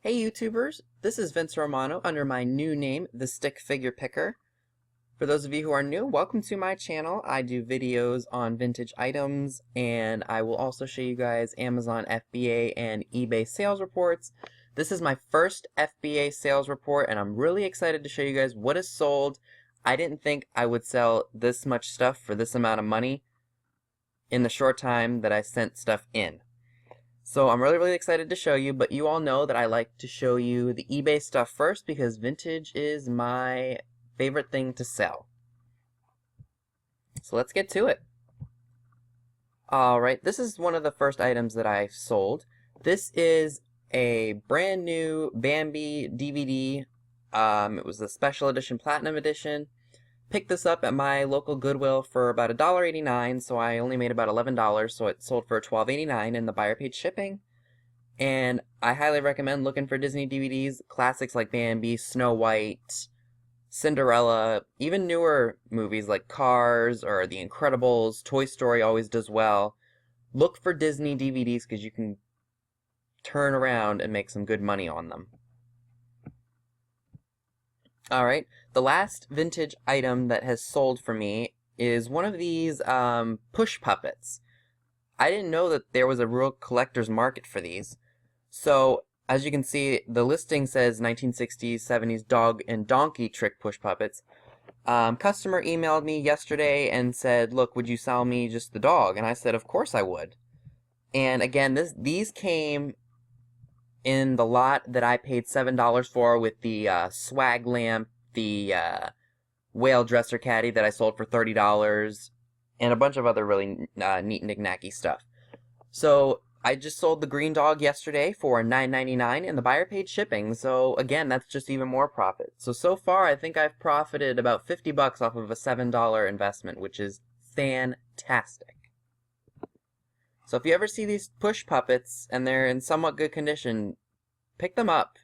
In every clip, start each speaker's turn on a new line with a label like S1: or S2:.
S1: Hey YouTubers, this is Vince Romano under my new name, The Stick Figure Picker. For those of you who are new, welcome to my channel. I do videos on vintage items, and I will also show you guys Amazon FBA and eBay sales reports. This is my first FBA sales report, and I'm really excited to show you guys what is sold. I didn't think I would sell this much stuff for this amount of money in the short time that I sent stuff in. So I'm really excited to show you, but you all know that I like to show you the eBay stuff first because vintage is my favorite thing to sell. So let's get to it. Alright, this is one of the first items that I sold. This is a brand new Bambi DVD. It was the special edition, platinum edition. Picked this up at my local Goodwill for about $1.89, so I only made about $11, so it sold for $12.89 and the buyer paid shipping. And I highly recommend looking for Disney DVDs, classics like Bambi, Snow White, Cinderella, even newer movies like Cars or The Incredibles, Toy Story always does well. Look for Disney DVDs because you can turn around and make some good money on them. Alright, the last vintage item that has sold for me is one of these push puppets. I didn't know that there was a real collector's market for these. So, as you can see, the listing says 1960s, 70s dog and donkey trick push puppets. Customer emailed me yesterday and said, look, would you sell me just the dog? And I said, of course I would. And again, these came in the lot that I paid $7 for with the swag lamp, the whale dresser caddy that I sold for $30, and a bunch of other really neat knick-knacky stuff. So I just sold the green dog yesterday for $9.99 and the buyer paid shipping, so again, that's just even more profit. So far I think I've profited about 50 bucks off of a $7 investment, which is fantastic. So if you ever see these push puppets and they're in somewhat good condition, pick them up.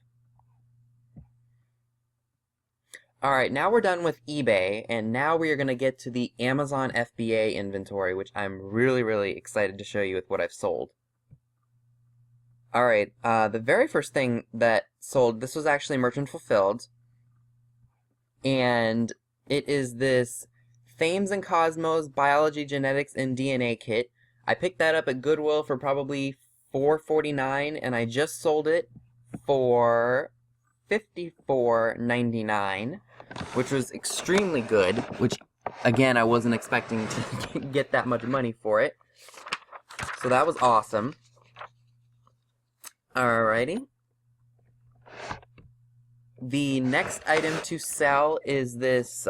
S1: Alright, now we're done with eBay, and now we are going to get to the Amazon FBA inventory, which I'm really excited to show you with what I've sold. Alright, the very first thing that sold, this was actually merchant fulfilled, and it is this Thames and Cosmos Biology, Genetics, and DNA kit. I picked that up at Goodwill for probably $4.49, and I just sold it for $54.99, which was extremely good, which, again, I wasn't expecting to get that much money for it. So that was awesome. Alrighty. The next item to sell is this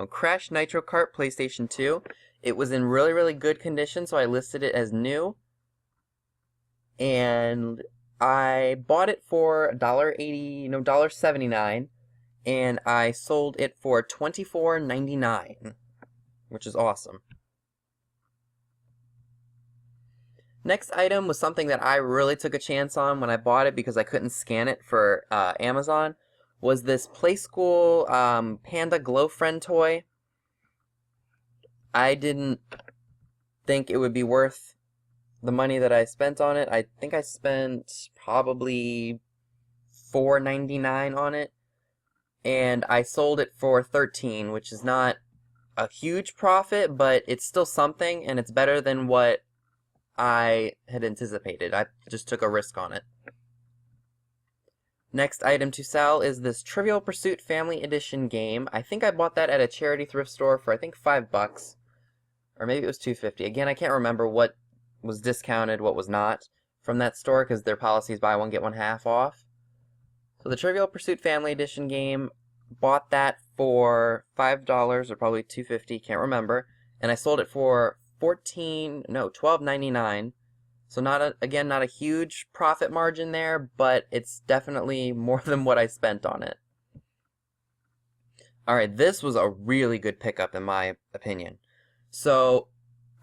S1: Crash Nitro Kart PlayStation 2. It was in really good condition, so I listed it as new. And I bought it for $1.79, and I sold it for $24.99, which is awesome. Next item was something that I really took a chance on when I bought it because I couldn't scan it for Amazon, was this Playskool Panda Glow Friend toy. I didn't think it would be worth the money that I spent on it. I think I spent probably $4.99 on it, and I sold it for $13, which is not a huge profit, but it's still something, and it's better than what I had anticipated. I just took a risk on it. Next item to sell is this Trivial Pursuit Family Edition game. I think I bought that at a charity thrift store for I think $5, or maybe it was $2.50. Again, I can't remember what was discounted, what was not from that store because their policy is buy one get one half off. So the Trivial Pursuit Family Edition game, bought that for $5 or probably $2.50, can't remember, and I sold it for $12.99. So not a huge profit margin there, but it's definitely more than what I spent on it. Alright, this was a really good pickup in my opinion. So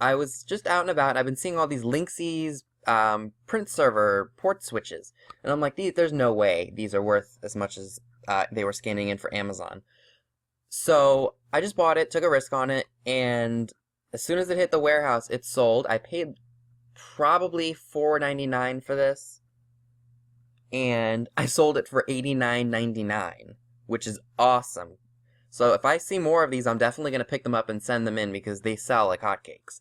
S1: I was just out and about, and I've been seeing all these Linksys print server port switches, and I'm like, there's no way these are worth as much as they were scanning in for Amazon. So I just bought it, took a risk on it, and as soon as it hit the warehouse, it sold. I paid probably $4.99 for this, and I sold it for $89.99, which is awesome. So if I see more of these, I'm definitely going to pick them up and send them in because they sell like hotcakes.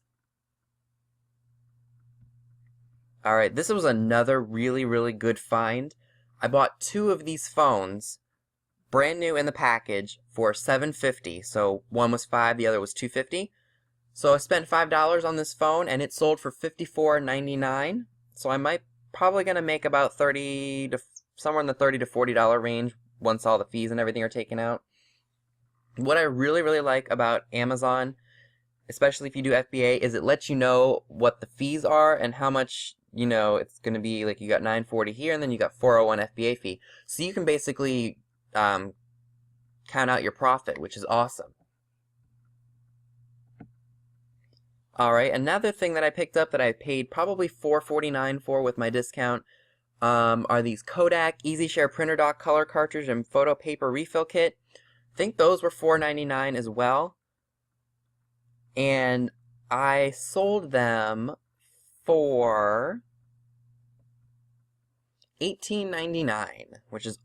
S1: Alright, this was another really, really good find. I bought 2 of these phones, brand new in the package, for $7.50. So one was $5, the other was $2.50. So I spent $5 on this phone, and it sold for $54.99. So I might probably gonna make about somewhere in the $30 to $40 range once all the fees and everything are taken out. What I really, really like about Amazon, especially if you do FBA, is it lets you know what the fees are and how much, it's going to be. Like, you got $9.40 here, and then you got $4.01 FBA fee. So you can basically count out your profit, which is awesome. Alright, another thing that I picked up that I paid probably $4.49 for with my discount are these Kodak EasyShare printer dock color cartridge and photo paper refill kit. I think those were $4.99 as well. And I sold them for $18.99, which is,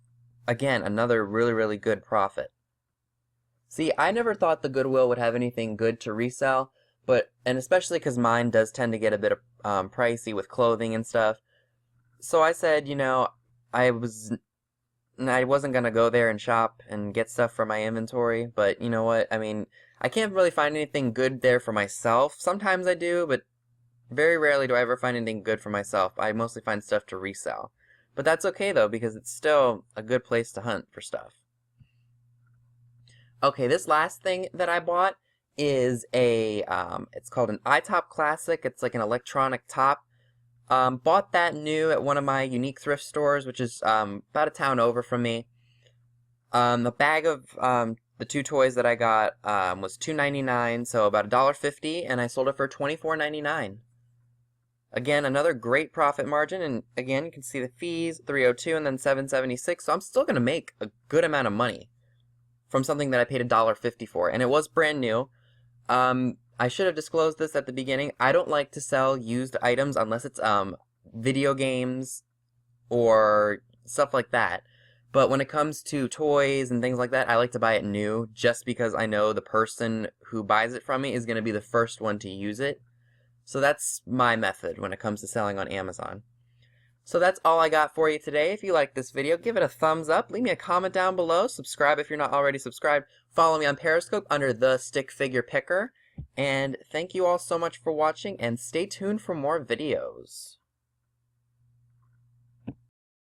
S1: again, another really, really good profit. See, I never thought the Goodwill would have anything good to resell, and especially because mine does tend to get a bit of pricey with clothing and stuff. So I said, I wasn't going to go there and shop and get stuff for my inventory, but you know what? I mean, I can't really find anything good there for myself. Sometimes I do, but very rarely do I ever find anything good for myself. I mostly find stuff to resell. But that's okay, though, because it's still a good place to hunt for stuff. Okay, this last thing that I bought is it's called an iTop Classic. It's like an electronic top. Bought that new at one of my unique thrift stores, which is about a town over from me. The bag of the 2 toys that I got was $2.99, so about $1.50, and I sold it for $24.99. Again, another great profit margin, and again, you can see the fees, $302 and then $776, so I'm still going to make a good amount of money from something that I paid $1.50 for, and it was brand new. I should have disclosed this at the beginning. I don't like to sell used items unless it's video games or stuff like that. But when it comes to toys and things like that, I like to buy it new just because I know the person who buys it from me is going to be the first one to use it. So that's my method when it comes to selling on Amazon. So that's all I got for you today. If you like this video, give it a thumbs up, leave me a comment down below, subscribe if you're not already subscribed, follow me on Periscope under The Stick Figure Picker, and thank you all so much for watching, and stay tuned for more videos.